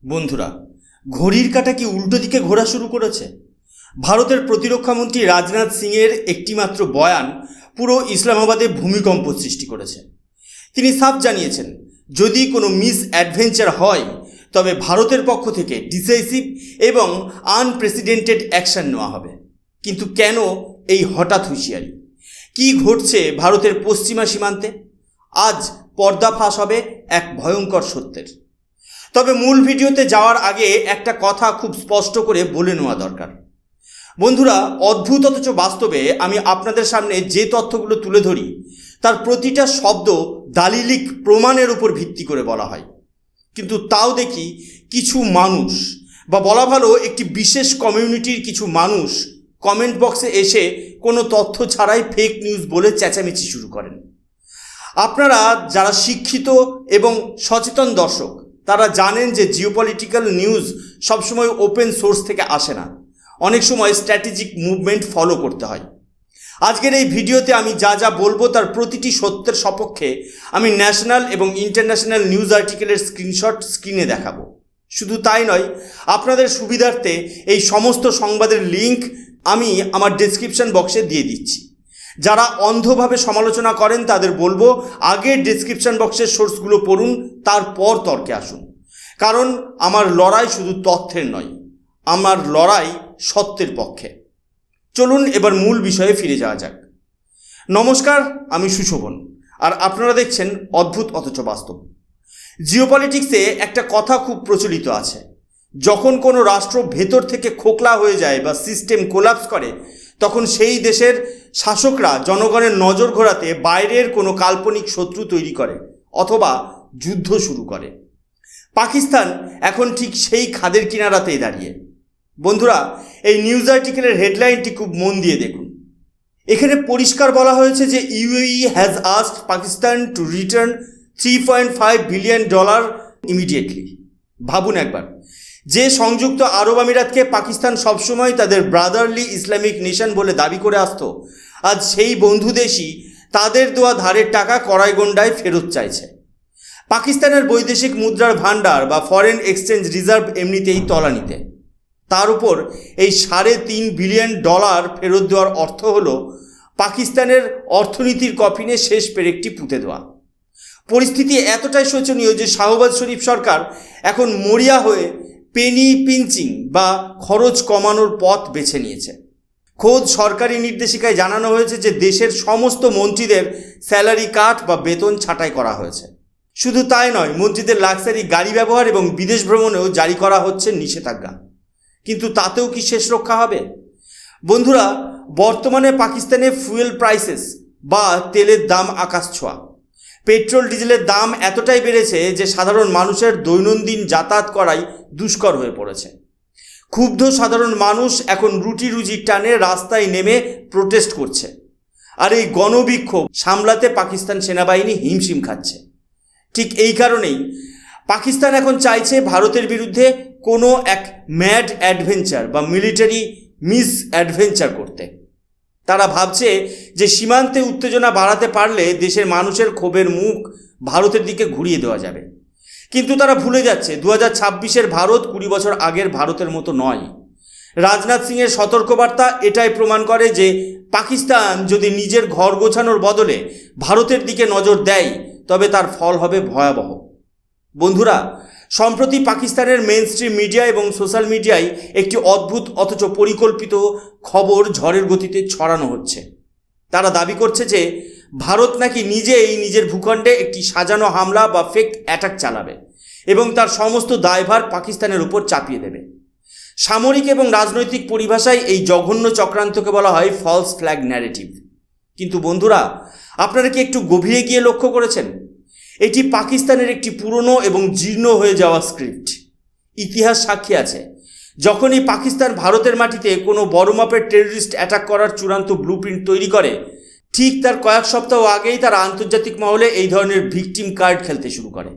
বন্ধুরা, ঘড়ির কাঁটা কি উল্টো দিকে ঘোরা শুরু করেছে? ভারতের প্রতিরক্ষামন্ত্রী রাজনাথ সিংয়ের একটিমাত্র বয়ান পুরো ইসলামাবাদে ভূমিকম্প সৃষ্টি করেছে। তিনি সাফ জানিয়েছেন, যদি কোনো মিস অ্যাডভেঞ্চার হয় তবে ভারতের পক্ষ থেকে ডিসাইসিভ এবং আনপ্রেসিডেন্টেড অ্যাকশন নেওয়া হবে। কিন্তু কেন এই হঠাৎ হুঁশিয়ারি? কি ঘটছে ভারতের পশ্চিমা সীমান্তে? আজ পর্দাফাশ হবে এক ভয়ঙ্কর সত্যের। তবে মূল ভিডিওতে যাওয়ার আগে একটা কথা খুব স্পষ্ট করে বলে নেওয়া দরকার। বন্ধুরা, অদ্ভুত অথচ বাস্তবে আমি আপনাদের সামনে যে তথ্যগুলো তুলে ধরি তার প্রতিটা শব্দ দালিলিক প্রমাণের উপর ভিত্তি করে বলা হয়। কিন্তু তাও দেখি কিছু মানুষ, বা বলা ভালো একটি বিশেষ কমিউনিটির কিছু মানুষ কমেন্ট বক্সে এসে কোনো তথ্য ছাড়াই ফেক নিউজ বলে চেঁচামেচি শুরু করেন। আপনারা যারা শিক্ষিত এবং সচেতন দর্শক, তারা জানেন যে জিওপলিটিক্যাল নিউজ সবসময় ওপেন সোর্স থেকে আসে না, অনেক সময় স্ট্র্যাটেজিক মুভমেন্ট ফলো করতে হয়। আজকের এই ভিডিওতে আমি যা যা বলবো তার প্রতিটি সত্যের সপক্ষে আমি ন্যাশনাল এবং ইন্টারন্যাশনাল নিউজ আর্টিকেলের স্ক্রিনশট স্ক্রিনে দেখাবো। শুধু তাই নয়, আপনাদের সুবিধার্থে এই সমস্ত সংবাদের লিঙ্ক আমি আমার ডেসক্রিপশন বক্সে দিয়ে দিচ্ছি। যারা অন্ধভাবে সমালোচনা করেন তাদের বলবো, আগে ডেসক্রিপশন বক্সের সোর্সগুলো পড়ুন, তারপর তর্কে আসুন। কারণ আমার লড়াই শুধু তথ্যের নয়, আমার লড়াই সত্যের পক্ষে। চলুন এবার মূল বিষয়ে ফিরে যাওয়া যাক। নমস্কার, আমি সুশোভন, আর আপনারা দেখছেন অদ্ভুত অথচ বাস্তব। জিওপলিটিক্সে একটা কথা খুব প্রচলিত আছে, যখন কোনো রাষ্ট্র ভেতর থেকে খোকলা হয়ে যায় বা সিস্টেম কোলাপস করে, তখন সেই দেশের শাসকরা জনগণের নজর ঘোরাতে বাইরের কোনো কাল্পনিক শত্রু তৈরি করে অথবা যুদ্ধ শুরু করে। পাকিস্তান এখন ঠিক সেই খাদের কিনারাতেই দাঁড়িয়ে। বন্ধুরা, এই নিউজ আর্টিকেলের হেডলাইনটি খুব মন দিয়ে দেখুন। এখানে পরিষ্কার বলা হয়েছে যে UAE has asked Pakistan to return $3.5 billion immediately. ভাবুন একবার, যে সংযুক্ত আরব আমিরাতকে পাকিস্তান সবসময় তাদের ব্রাদারলি ইসলামিক নেশন বলে দাবি করে আসতো, আজ সেই বন্ধু দেশই তাদের দেওয়া ধারের টাকা কড়াইগন্ডায় ফেরত চাইছে। পাকিস্তানের বৈদেশিক মুদ্রার ভাণ্ডার বা ফরেন এক্সচেঞ্জ রিজার্ভ এমনিতেই তলানিতে, তার উপর এই $3.5 বিলিয়ন ফেরত দেওয়ার অর্থ হলো পাকিস্তানের অর্থনীতির কফিনে শেষ পেরেকটি পুঁতে দেওয়া। পরিস্থিতি এতটাই শোচনীয় যে শাহবাজ শরীফ সরকার এখন মরিয়া হয়ে পেনি পিঞ্চিং বা খরচ কমানোর পথ বেছে নিয়েছে। খোদ সরকারি নির্দেশিকায় জানানো হয়েছে যে দেশের সমস্ত মন্ত্রীদের স্যালারি কাট বা বেতন ছাঁটাই করা হয়েছে। শুধু তাই নয়, মন্ত্রীদের লাক্সারি গাড়ি ব্যবহার এবং বিদেশ ভ্রমণেও জারি করা হচ্ছে নিষেধাজ্ঞা। কিন্তু তাতেও কি শেষ রক্ষা হবে? বন্ধুরা, বর্তমানে পাকিস্তানে ফুয়েল প্রাইসেস বা তেলের দাম আকাশ ছোঁয়া। পেট্রোল ডিজেলের দাম এতটাই বেড়েছে যে সাধারণ মানুষের দৈনন্দিন যাতায়াত করাই দুষ্কর হয়ে পড়েছে। ক্ষুব্ধ সাধারণ মানুষ এখন রুটি রুজির টানে রাস্তায় নেমে প্রোটেস্ট করছে, আর এই গণবিক্ষোভ সামলাতে পাকিস্তান সেনাবাহিনী হিমশিম খাচ্ছে। ঠিক এই কারণেই পাকিস্তান এখন চাইছে ভারতের বিরুদ্ধে কোনো এক ম্যাড অ্যাডভেঞ্চার বা মিলিটারি মিস অ্যাডভেঞ্চার করতে। তারা ভাবছে যে সীমান্তে উত্তেজনা বাড়াতে পারলে দেশের মানুষের ক্ষোভের মুখ ভারতের দিকে ঘুরিয়ে দেওয়া যাবে। কিন্তু তারা ভুলে যাচ্ছে 2026-এর ভারত 20 বছর আগের ভারতের মতো নয়। রাজনাথ সিংয়ের সতর্কবার্তা এটাই প্রমাণ করে যে পাকিস্তান যদি নিজের ঘর গোছানোর বদলে ভারতের দিকে নজর দেয় তবে তার ফল হবে ভয়াবহ। বন্ধুরা, সম্প্রতি পাকিস্তানের মেইনস্ট্রিম মিডিয়া এবং সোশ্যাল মিডিয়ায় একটি অদ্ভুত অথচ পরিকল্পিত খবর ঝড়ের গতিতে ছড়ানো হচ্ছে। তারা দাবি করছে যে ভারত নাকি নিজেই নিজের ভূখণ্ডে একটি সাজানো হামলা বা ফেক অ্যাটাক চালাবে এবং তার সমস্ত দায়ভার পাকিস্তানের উপর চাপিয়ে দেবে। সামরিক এবং রাজনৈতিক পরিভাষায় এই জঘন্য চক্রান্তকে বলা হয় ফলস ফ্ল্যাগ ন্যারেটিভ। কিন্তু বন্ধুরা, আপনারা কি একটু গভীরে গিয়ে লক্ষ্য করেছেন? এটি পাকিস্তানের একটি পুরনো এবং জীর্ণ হয়ে যাওয়া স্ক্রিপ্ট। ইতিহাস সাক্ষী আছে, যখনই পাকিস্তান ভারতের মাটিতে কোনো বড় মাপের টেররিস্ট অ্যাটাক করার চূড়ান্ত ব্লুপ্রিন্ট তৈরি করে, ঠিক তার কয়েক সপ্তাহ আগেই তারা আন্তর্জাতিক মহলে এই ধরনের ভিকটিম কার্ড খেলতে শুরু করে।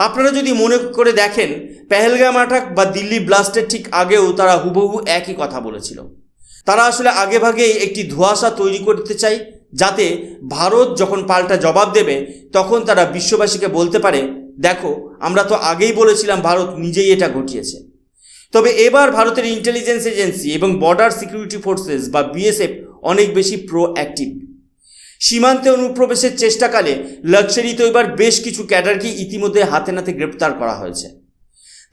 আপনারা যদি মনে করে দেখেন, পেহেলগাম অ্যাটাক বা দিল্লি ব্লাস্টের ঠিক আগেও তারা হুবহু একই কথা বলেছিল। তারা আসলে আগেভাগেই একটি ধোঁয়াশা তৈরি করতে চায়, যাতে ভারত যখন পাল্টা জবাব দেবে তখন তারা বিশ্ববাসীকে বলতে পারে দেখো আমরা তো আগেই বলেছিলাম ভারত নিজেই এটা ঘটিয়েছে। তবে এবার ভারতের ইন্টেলিজেন্স এজেন্সি এবং বর্ডার সিকিউরিটি ফোর্সেস বা বিএসএফ অনেক বেশি প্রোঅ্যাক্টিভ। সীমান্তে অনুপ্রবেশের চেষ্টাকালে লাক্সারি তো এবার বেশ কিছু ক্যাডারকে ইতিমধ্যে হাতে নাতে গ্রেপ্তার করা হয়েছে।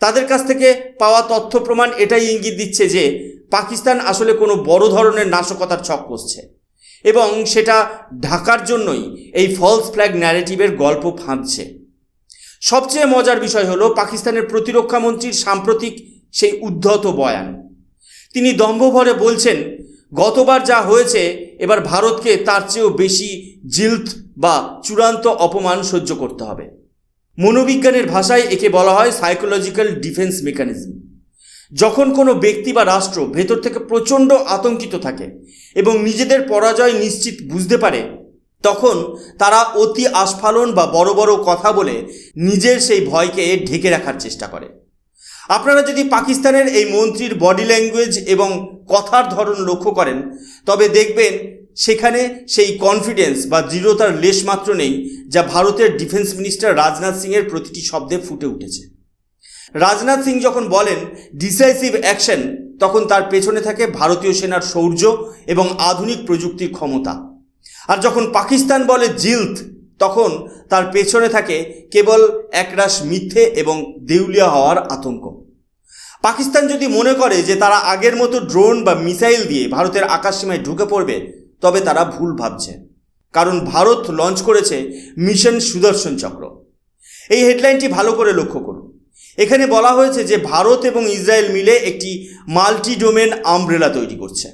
তাদের কাছ থেকে পাওয়া তথ্য প্রমাণ এটাই ইঙ্গিত দিচ্ছে যে পাকিস্তান আসলে কোনো বড় ধরনের নাশকতার ছক কষছে এবং সেটা ঢাকার জন্যই এই ফলস ফ্ল্যাগ ন্যারেটিভের গল্প ফাঁদছে। সবচেয়ে মজার বিষয় হলো পাকিস্তানের প্রতিরক্ষা মন্ত্রীর সাম্প্রতিক সেই উদ্ধত বয়ান। তিনি দম্ভভরে বলছেন গতবার যা হয়েছে এবার ভারতকে তার চেয়েও বেশি জিলথ বা চূড়ান্ত অপমান সহ্য করতে হবে। মনোবিজ্ঞানের ভাষায় একে বলা হয় সাইকোলজিক্যাল ডিফেন্স মেকানিজম। যখন কোনো ব্যক্তি বা রাষ্ট্র ভেতর থেকে প্রচণ্ড আতঙ্কিত থাকে এবং নিজেদের পরাজয় নিশ্চিত বুঝতে পারে, তখন তারা অতি আস্ফালন বা বড় বড় কথা বলে নিজের সেই ভয়কে ঢেকে রাখার চেষ্টা করে। আপনারা যদি পাকিস্তানের এই মন্ত্রীর বডি ল্যাঙ্গুয়েজ এবং কথার ধরন লক্ষ্য করেন তবে দেখবেন সেখানে সেই কনফিডেন্স বা দৃঢ়তার লেশমাত্র নেই যা ভারতের ডিফেন্স মিনিস্টার রাজনাথ সিংয়ের প্রতিটি শব্দে ফুটে উঠেছে। রাজনাথ সিং যখন বলেন ডিসাইসিভ অ্যাকশন, তখন তার পেছনে থাকে ভারতীয় সেনার শৌর্য এবং আধুনিক প্রযুক্তির ক্ষমতা। আর যখন পাকিস্তান বলে জিলথ, তখন তার পেছনে থাকে কেবল একরাশ মিথ্যে এবং দেউলিয়া হওয়ার আতঙ্ক। পাকিস্তান যদি মনে করে যে তারা আগের মতো ড্রোন বা মিসাইল দিয়ে ভারতের আকাশসীমায় ঢুকে পড়বে, তবে তারা ভুল ভাবছে। কারণ ভারত লঞ্চ করেছে মিশন সুদর্শন চক্র। এই হেডলাইনটি ভালো করে লক্ষ্য করুন। এখানে বলা হয়েছে যে ভারত এবং ইসরায়েল মিলে একটি মাল্টি ডোমেন আমব্রেলা তৈরি করছে।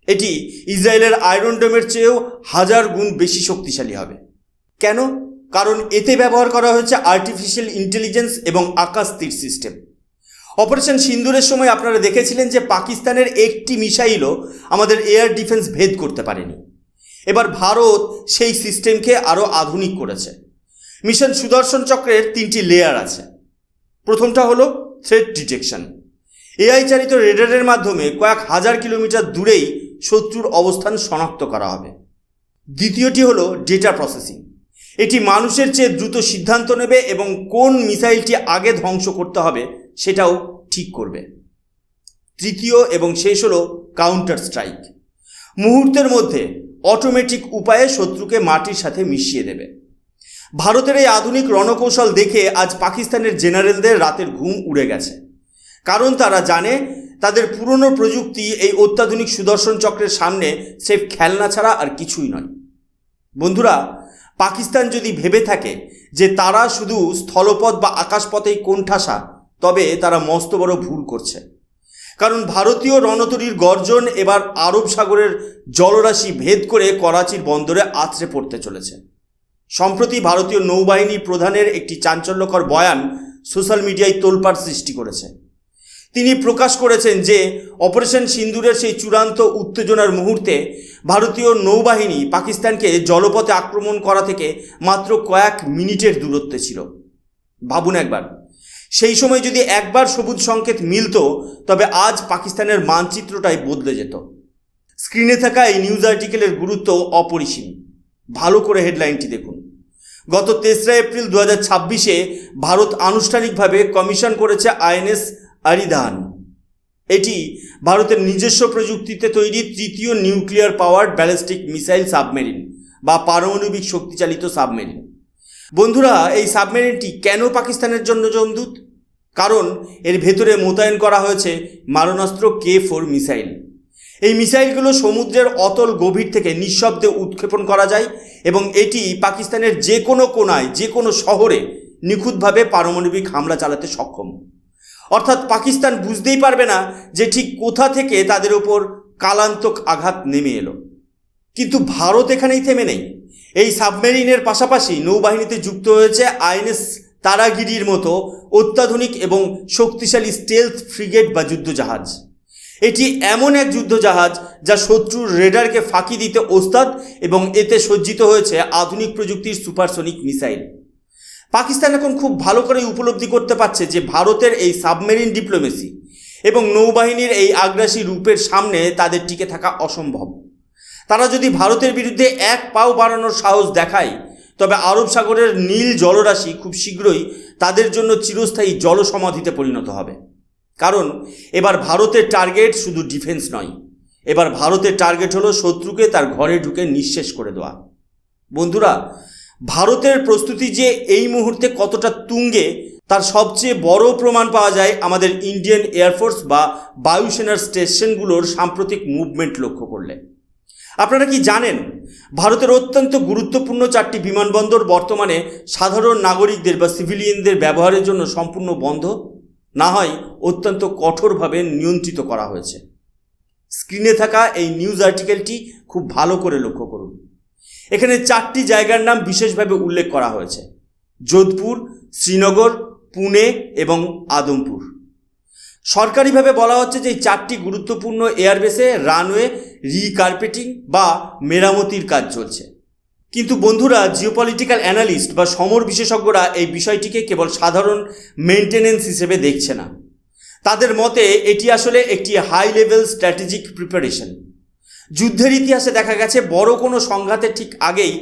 এটি ইসরায়েলের আয়রন ডোমের চেয়েও 1000 গুণ বেশি শক্তিশালী হবে। কেন? কারণ এতে ব্যবহার করা হয়েছে আর্টিফিশিয়াল ইন্টেলিজেন্স এবং আকাশ তীর সিস্টেম। অপারেশন সিন্দুরের সময় আপনারা দেখেছিলেন যে পাকিস্তানের একটি মিসাইলও আমাদের এয়ার ডিফেন্স ভেদ করতে পারেনি। এবার ভারত সেই সিস্টেমকে আরও আধুনিক করেছে। মিশন সুদর্শন চক্রের 3টি লেয়ার আছে। প্রথমটা হলো থ্রেট ডিটেকশন। এআই চালিত রেডারের মাধ্যমে কয়েক হাজার কিলোমিটার দূরেই শত্রুর অবস্থান শনাক্ত করা হবে। দ্বিতীয়টি হলো ডেটা প্রসেসিং। এটি মানুষের চেয়ে দ্রুত সিদ্ধান্ত নেবে এবং কোন মিসাইলটি আগে ধ্বংস করতে হবে সেটাও ঠিক করবে। তৃতীয় এবং শেষ হলো কাউন্টার স্ট্রাইক। মুহূর্তের মধ্যে অটোমেটিক উপায়ে শত্রুকে মাটির সাথে মিশিয়ে দেবে। ভারতের এই আধুনিক রণকৌশল দেখে আজ পাকিস্তানের জেনারেলদের রাতের ঘুম উড়ে গেছে। কারণ তারা জানে তাদের পুরনো প্রযুক্তি এই অত্যাধুনিক সুদর্শন চক্রের সামনে সেফ খেলনা ছাড়া আর কিছুই নয়। বন্ধুরা, পাকিস্তান যদি ভেবে থাকে যে তারা শুধু স্থলপথ বা আকাশপথেই কোণঠাসা, তবে তারা মস্ত বড় ভুল করছে। কারণ ভারতীয় রণতরীর গর্জন এবার আরব সাগরের জলরাশি ভেদ করে করাচির বন্দরে আছড়ে পড়তে চলেছে। সম্প্রতি ভারতীয় নৌবাহিনী প্রধানের একটি চাঞ্চল্যকর বয়ান সোশ্যাল মিডিয়ায় তোলপাড় সৃষ্টি করেছে। তিনি প্রকাশ করেছেন যে অপারেশন সিন্দুরের সেই চূড়ান্ত উত্তেজনার মুহূর্তে ভারতীয় নৌবাহিনী পাকিস্তানকে জলপথে আক্রমণ করা থেকে মাত্র কয়েক মিনিটের দূরত্বে ছিল। ভাবুন একবার, সেই সময় যদি একবার সবুজ সংকেত মিলত, তবে আজ পাকিস্তানের মানচিত্রটাই বদলে যেত। স্ক্রিনে থাকা এই নিউজ আর্টিকেলের গুরুত্ব অপরিসীম। ভালো করে হেডলাইনটি দেখুন। গত 3রা এপ্রিল 2026-এ ভারত আনুষ্ঠানিকভাবে কমিশন করেছে আইএনএস আরিধান। এটি ভারতের নিজস্ব প্রযুক্তিতে তৈরি তৃতীয় nuclear powered ballistic missile submarine বা পারমাণবিক শক্তিচালিত সাবমেরিন। বন্ধুরা, এই সাবমেরিনটি কেন পাকিস্তানের জন্য জমদূত? কারণ এর ভেতরে মোতায়েন করা হয়েছে মারণাস্ত্র K4 মিসাইল। এই মিসাইলগুলো সমুদ্রের অতল গভীর থেকে নিঃশব্দে উৎক্ষেপণ করা যায় এবং এটি পাকিস্তানের যে কোনো কোণায়, যে কোনো শহরে নিখুঁতভাবে পারমাণবিক হামলা চালাতে সক্ষম। অর্থাৎ পাকিস্তান বুঝতেই পারবে না যে ঠিক কোথা থেকে তাদের ওপর কালান্তক আঘাত নেমে এলো। কিন্তু ভারত এখানেই থেমে নেই। এই সাবমেরিনের পাশাপাশি নৌবাহিনীতে যুক্ত হয়েছে আইএনএস তারাগিরির মতো অত্যাধুনিক এবং শক্তিশালী স্টেলথ ফ্রিগেট বা যুদ্ধজাহাজ। এটি এমন এক যুদ্ধজাহাজ যা শত্রুর রেডারকে ফাঁকি দিতে ওস্তাদ এবং এতে সজ্জিত হয়েছে আধুনিক প্রযুক্তির সুপারসনিক মিসাইল। পাকিস্তান এখন খুব ভালো করে উপলব্ধি করতে পারছে যে ভারতের এই সাবমেরিন ডিপ্লোমেসি এবং নৌবাহিনীর এই আগ্রাসী রূপের সামনে তাদের টিকে থাকা অসম্ভব। তারা যদি ভারতের বিরুদ্ধে এক পাও বাড়ানোর সাহস দেখায়, তবে আরব সাগরের নীল জলরাশি খুব শীঘ্রই তাদের জন্য চিরস্থায়ী জলসমাধিতে পরিণত হবে। কারণ এবার ভারতের টার্গেট শুধু ডিফেন্স নয়, এবার ভারতের টার্গেট হলো শত্রুকে তার ঘরে ঢুকে নিঃশেষ করে দেওয়া। বন্ধুরা, ভারতের প্রস্তুতি যে এই মুহূর্তে কতটা তুঙ্গে তার সবচেয়ে বড় প্রমাণ পাওয়া যায় আমাদের ইন্ডিয়ান এয়ারফোর্স বা বায়ুসেনার স্টেশনগুলোর সাম্প্রতিক মুভমেন্ট লক্ষ্য করলে। আপনারা কি জানেন, ভারতের অত্যন্ত গুরুত্বপূর্ণ 4টি বিমানবন্দর বর্তমানে সাধারণ নাগরিকদের বা সিভিলিয়ানদের ব্যবহারের জন্য সম্পূর্ণ বন্ধ, না হয় অত্যন্ত কঠোরভাবে নিয়ন্ত্রিত করা হয়েছে। স্ক্রিনে থাকা এই নিউজ আর্টিকেলটি খুব ভালো করে লক্ষ্য করুন। এখানে 4টি জায়গার নাম বিশেষভাবে উল্লেখ করা হয়েছে: যোধপুর, শ্রীনগর, পুনে এবং আদমপুর। সরকারিভাবে বলা হচ্ছে যে এই 4টি গুরুত্বপূর্ণ এয়ারবেসে রানওয়ে রিকার্পেটিং বা মেরামতির কাজ চলছে। কিন্তু বন্ধুরা, জিওপলিটিক্যাল অ্যানালিস্ট বা সমর বিশেষজ্ঞরা এই বিষয়টিকে কেবল সাধারণ মেনটেনেন্স হিসেবে দেখছে না। তাদের মতে এটি আসলে একটি হাই লেভেল স্ট্র্যাটেজিক প্রিপারেশন। যুদ্ধের ইতিহাসে দেখা গেছে বড় কোনো সংঘাতের ঠিক আগেই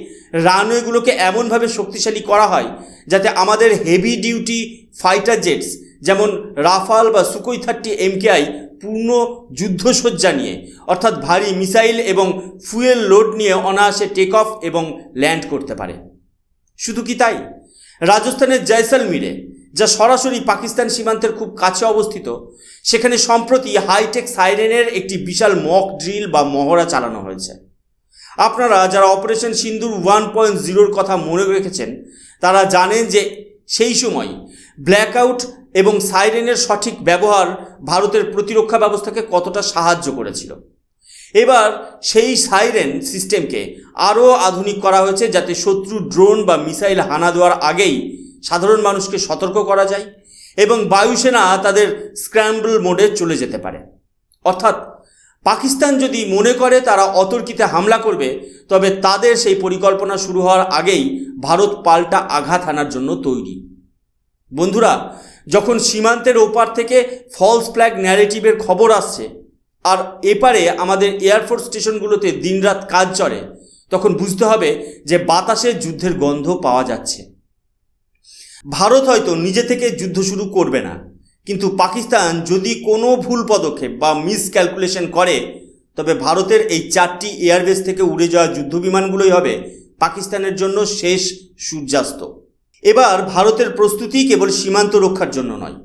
রানওয়েগুলোকে এমনভাবে শক্তিশালী করা হয় যাতে আমাদের হেভি ডিউটি ফাইটার জেটস যেমন রাফাল বা সুকোই 30 MKI পূর্ণ যুদ্ধসজ্জা নিয়ে, অর্থাৎ ভারী মিসাইল এবং ফুয়েল লোড নিয়ে অনায়াসে টেক অফ এবং ল্যান্ড করতে পারে। শুধু কি তাই, রাজস্থানের জয়সলমীরে, যা সরাসরি পাকিস্তান সীমান্তের খুব কাছে অবস্থিত, সেখানে সম্প্রতি হাইটেক সাইরেনের একটি বিশাল মক ড্রিল বা মহড়া চালানো হয়েছে। আপনারা যারা অপারেশন সিন্দুর 1.0-র কথা মনে রেখেছেন তারা জানেন যে সেই সময় ব্ল্যাকআউট এবং সাইরেনের সঠিক ব্যবহার ভারতের প্রতিরক্ষা ব্যবস্থাকে কতটা সাহায্য করেছিল। এবার সেই সাইরেন সিস্টেমকে আরও আধুনিক করা হয়েছে যাতে শত্রু ড্রোন বা মিসাইল হানা দেওয়ার আগেই সাধারণ মানুষকে সতর্ক করা যায় এবং বায়ুসেনা তাদের স্ক্র্যাম্বল মোডে চলে যেতে পারে। অর্থাৎ পাকিস্তান যদি মনে করে তারা অতর্কিতে হামলা করবে, তবে তাদের সেই পরিকল্পনা শুরু হওয়ার আগেই ভারত পাল্টা আঘাত হানার জন্য তৈরি। বন্ধুরা, যখন সীমান্তের ওপার থেকে ফলস ফ্ল্যাগ ন্যারেটিভের খবর আসছে আর এপারে আমাদের এয়ারফোর্স স্টেশনগুলোতে দিনরাত কাজ চলে, তখন বুঝতে হবে যে বাতাসে যুদ্ধের গন্ধ পাওয়া যাচ্ছে। ভারত হয়তো নিজে থেকে যুদ্ধ শুরু করবে না, কিন্তু পাকিস্তান যদি কোনো ভুল পদক্ষেপ বা মিসক্যালকুলেশন করে, তবে ভারতের এই 4টি এয়ারবেস থেকে উড়ে যাওয়া যুদ্ধবিমানগুলোই হবে পাকিস্তানের জন্য শেষ সূর্যাস্ত। এবার ভারতের প্রস্তুতি কেবল সীমান্ত রক্ষার জন্য নয়,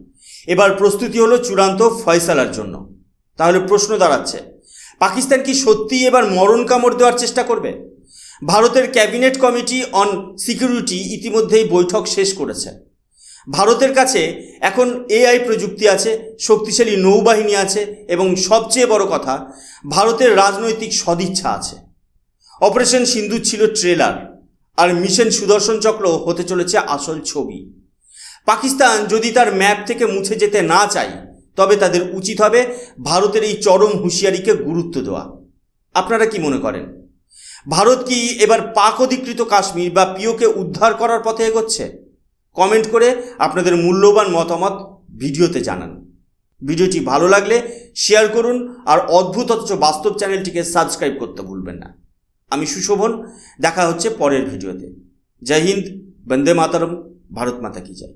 এবার প্রস্তুতি হলো চূড়ান্ত ফয়সালার জন্য। তাহলে প্রশ্ন দাঁড়াচ্ছে, পাকিস্তান কি সত্যিই এবার মরণ কামড় দেওয়ার চেষ্টা করবে? ভারতের ক্যাবিনেট কমিটি অন সিকিউরিটি ইতিমধ্যেই বৈঠক শেষ করেছে। ভারতের কাছে এখন AI প্রযুক্তি আছে, শক্তিশালী নৌবাহিনী আছে এবং সবচেয়ে বড় কথা, ভারতের রাজনৈতিক সদিচ্ছা আছে। অপারেশন সিন্দুর ছিল ট্রেলার, আর মিশন সুদর্শন চক্র হতে চলেছে আসল ছবি। পাকিস্তান যদি তার ম্যাপ থেকে মুছে যেতে না চায়, তবে তাদের উচিত হবে ভারতের এই চরম হুঁশিয়ারিকে গুরুত্ব দেওয়া। আপনারা কি মনে করেন, ভারত কি এবার পাক অধিকৃত কাশ্মীর বা পিওকে উদ্ধার করার পথে এগোচ্ছে? কমেন্ট করে আপনাদের মূল্যবান মতামত ভিডিওতে জানান। ভিডিওটি ভালো লাগলে শেয়ার করুন আর অদ্ভুত অথচ বাস্তব চ্যানেলটিকে সাবস্ক্রাইব করতে ভুলবেন না। আমি সুশোভন, দেখা হচ্ছে পরের ভিডিওতে। জয় হিন্দ, বন্দে মাতরম, ভারত মাতা কি জয়।